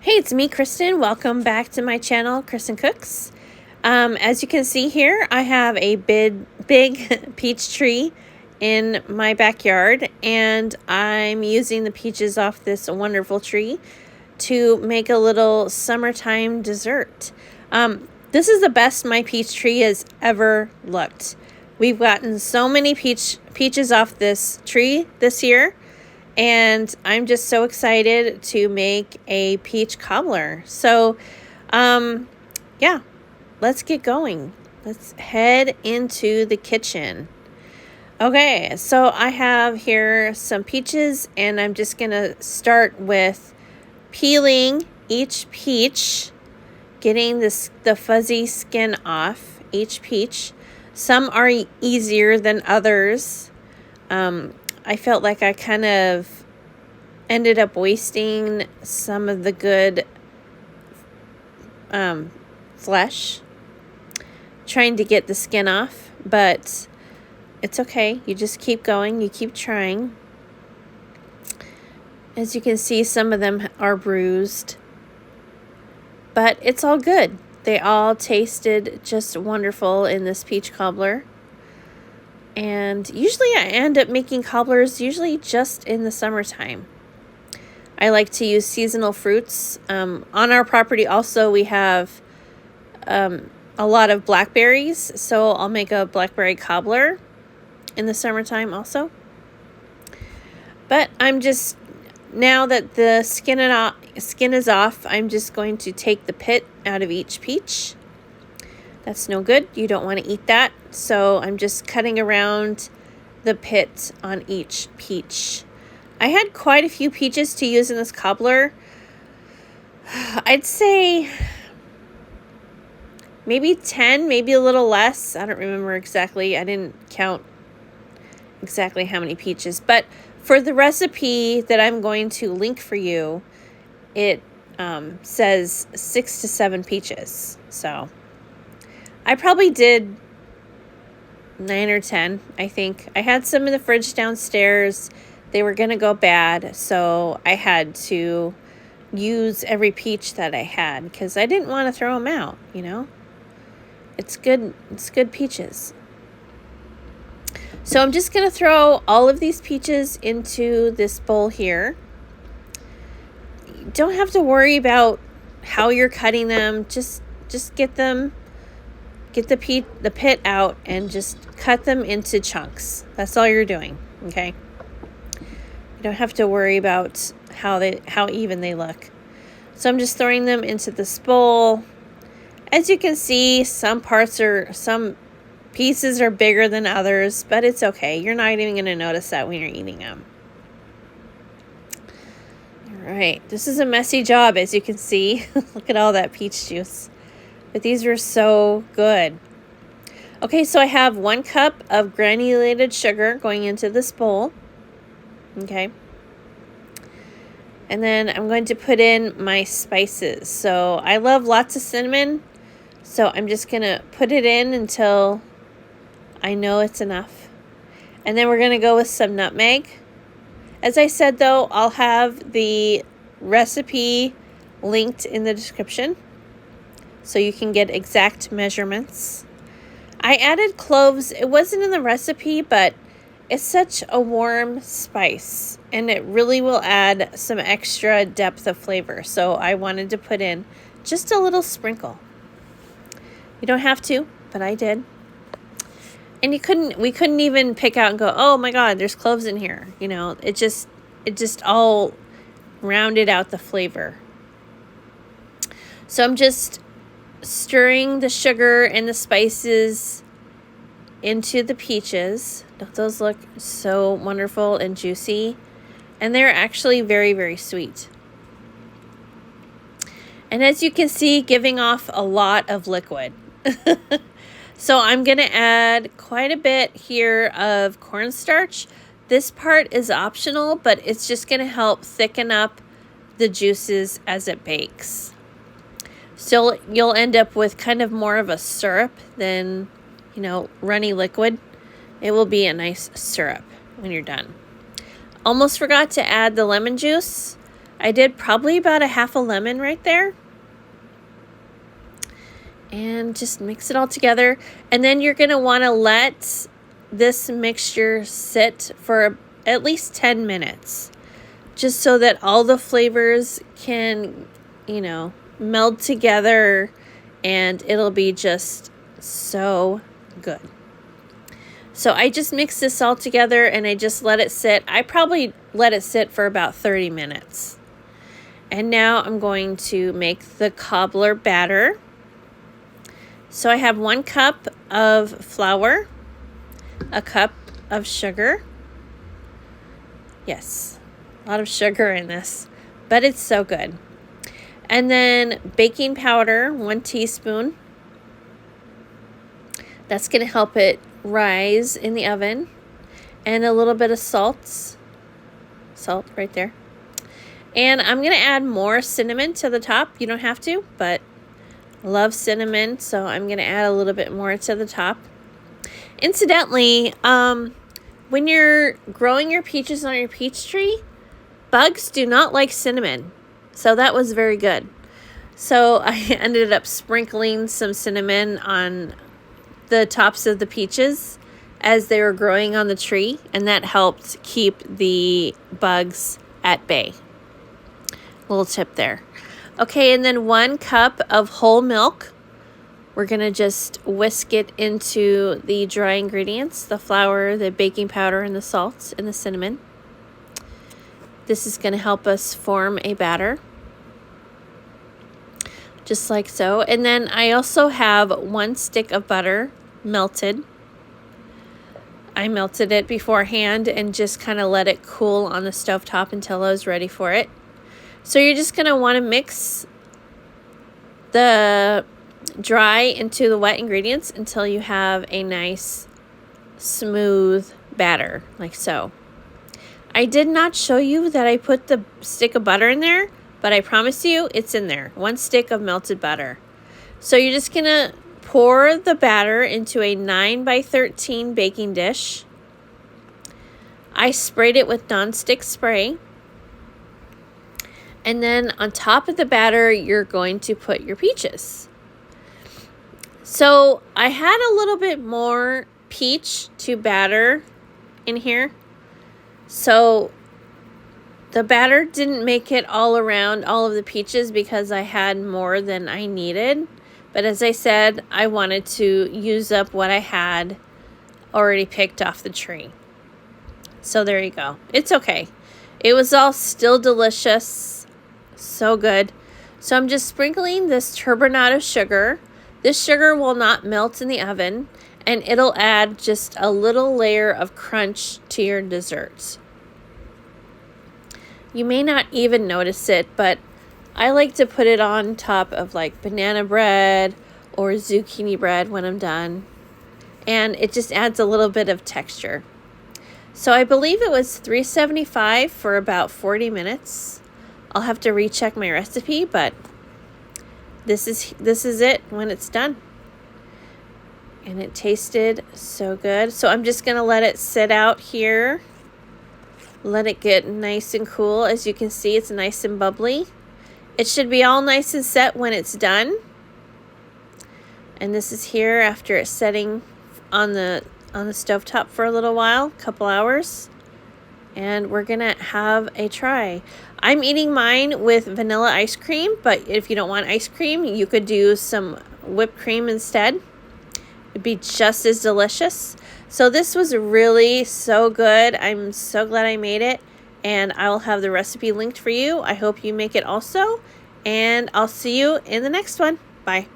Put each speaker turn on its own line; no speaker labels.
Hey, it's me, Kristin. Welcome back to my channel, Kristin Cooks. As you can see here, I have a big peach tree in my backyard, and I'm using the peaches off this wonderful tree to make a little summertime dessert. This is the best my peach tree has ever looked. We've gotten so many peaches off this tree this year, and I'm just so excited to make a peach cobbler. So, yeah, let's get going. Let's head into the kitchen. Okay, so I have here some peaches, and I'm just going to start with peeling each peach, getting the fuzzy skin off each peach. Some are easier than others. I felt like I kind of ended up wasting some of the good flesh trying to get the skin off, but it's okay. You just keep going. You keep trying. As you can see, some of them are bruised, but it's all good. They all tasted just wonderful in this peach cobbler. And usually I end up making cobblers usually just in the summertime. I like to use seasonal fruits. On our property also we have a lot of blackberries, so I'll make a blackberry cobbler in the summertime also. But I'm just, now that the skin is off, I'm just going to take the pit out of each peach. That's no good. You don't want to eat that. So I'm just cutting around the pit on each peach. I had quite a few peaches to use in this cobbler. I'd say maybe 10, maybe a little less. I don't remember exactly. I didn't count exactly how many peaches. But for the recipe that I'm going to link for you, it says 6 to 7 peaches. So I probably did 9 or 10, I think. I had some in the fridge downstairs. They were going to go bad, so I had to use every peach that I had because I didn't want to throw them out, you know. It's good peaches. So I'm just going to throw all of these peaches into this bowl here. You don't have to worry about how you're cutting them. Just get the pit out and just cut them into chunks. That's all you're doing, okay? You don't have to worry about how even they look. So I'm just throwing them into this bowl. As you can see, some pieces are bigger than others, but it's okay. You're not even going to notice that when you're eating them. All right, this is a messy job, as you can see. Look at all that peach juice. But these were so good. Okay, so I have 1 cup of granulated sugar going into this bowl. Okay. And then I'm going to put in my spices. So I love lots of cinnamon. So I'm just going to put it in until I know it's enough. And then we're going to go with some nutmeg. As I said, though, I'll have the recipe linked in the description, so you can get exact measurements. I added cloves. It wasn't in the recipe, but it's such a warm spice, and it really will add some extra depth of flavor. So I wanted to put in just a little sprinkle. You don't have to, but I did. And we couldn't even pick out and go, oh my God, there's cloves in here. You know, it just all rounded out the flavor. So I'm just stirring the sugar and the spices into the peaches. Don't those look so wonderful and juicy? And they're actually very, very sweet. And as you can see, giving off a lot of liquid. So I'm going to add quite a bit here of cornstarch. This part is optional, but it's just going to help thicken up the juices as it bakes. So you'll end up with kind of more of a syrup than, you know, runny liquid. It will be a nice syrup when you're done. Almost forgot to add the lemon juice. I did probably about a half a lemon right there. And just mix it all together. And then you're going to want to let this mixture sit for at least 10 minutes. Just so that all the flavors can, meld together. And it'll be just so good. So I just mixed this all together and I just let it sit. I probably let it sit for about 30 minutes. And now I'm going to make the cobbler batter. So I have 1 cup of flour, a cup of sugar. Yes, a lot of sugar in this, but it's so good. And then baking powder, 1 teaspoon. That's going to help it rise in the oven. And a little bit of salt right there. And I'm going to add more cinnamon to the top. You don't have to, but I love cinnamon, so I'm going to add a little bit more to the top. Incidentally, when you're growing your peaches on your peach tree, bugs do not like cinnamon. So that was very good. So I ended up sprinkling some cinnamon on the tops of the peaches as they were growing on the tree, and that helped keep the bugs at bay. Little tip there. Okay, and then 1 cup of whole milk. We're going to just whisk it into the dry ingredients, the flour, the baking powder, and the salt, and the cinnamon. This is going to help us form a batter. Just like so. And then I also have 1 stick of butter melted. I melted it beforehand and just kind of let it cool on the stovetop until I was ready for it. So you're just going to want to mix the dry into the wet ingredients until you have a nice smooth batter, like so. I did not show you that I put the stick of butter in there, but I promise you it's in there. 1 stick of melted butter. So you're just going to pour the batter into a 9x13 baking dish. I sprayed it with nonstick spray. And then on top of the batter, you're going to put your peaches. So I had a little bit more peach to batter in here. So the batter didn't make it all around all of the peaches because I had more than I needed. But as I said, I wanted to use up what I had already picked off the tree. So there you go. It's okay. It was all still delicious. So good. So I'm just sprinkling this turbinado sugar. This sugar will not melt in the oven, and it'll add just a little layer of crunch to your desserts. You may not even notice it, but I like to put it on top of like banana bread or zucchini bread when I'm done. And it just adds a little bit of texture. So I believe it was $3.75 for about 40 minutes. I'll have to recheck my recipe, but this is it when it's done. And it tasted so good. So I'm just going to let it sit out here. Let it get nice and cool. As you can see, it's nice and bubbly. It should be all nice and set when it's done. And this is here after it's setting on the stovetop for a little while, couple hours. And we're going to have a try. I'm eating mine with vanilla ice cream, but if you don't want ice cream, you could do some whipped cream instead. It'd be just as delicious. So this was really so good. I'm so glad I made it. And I will have the recipe linked for you. I hope you make it also. And I'll see you in the next one. Bye.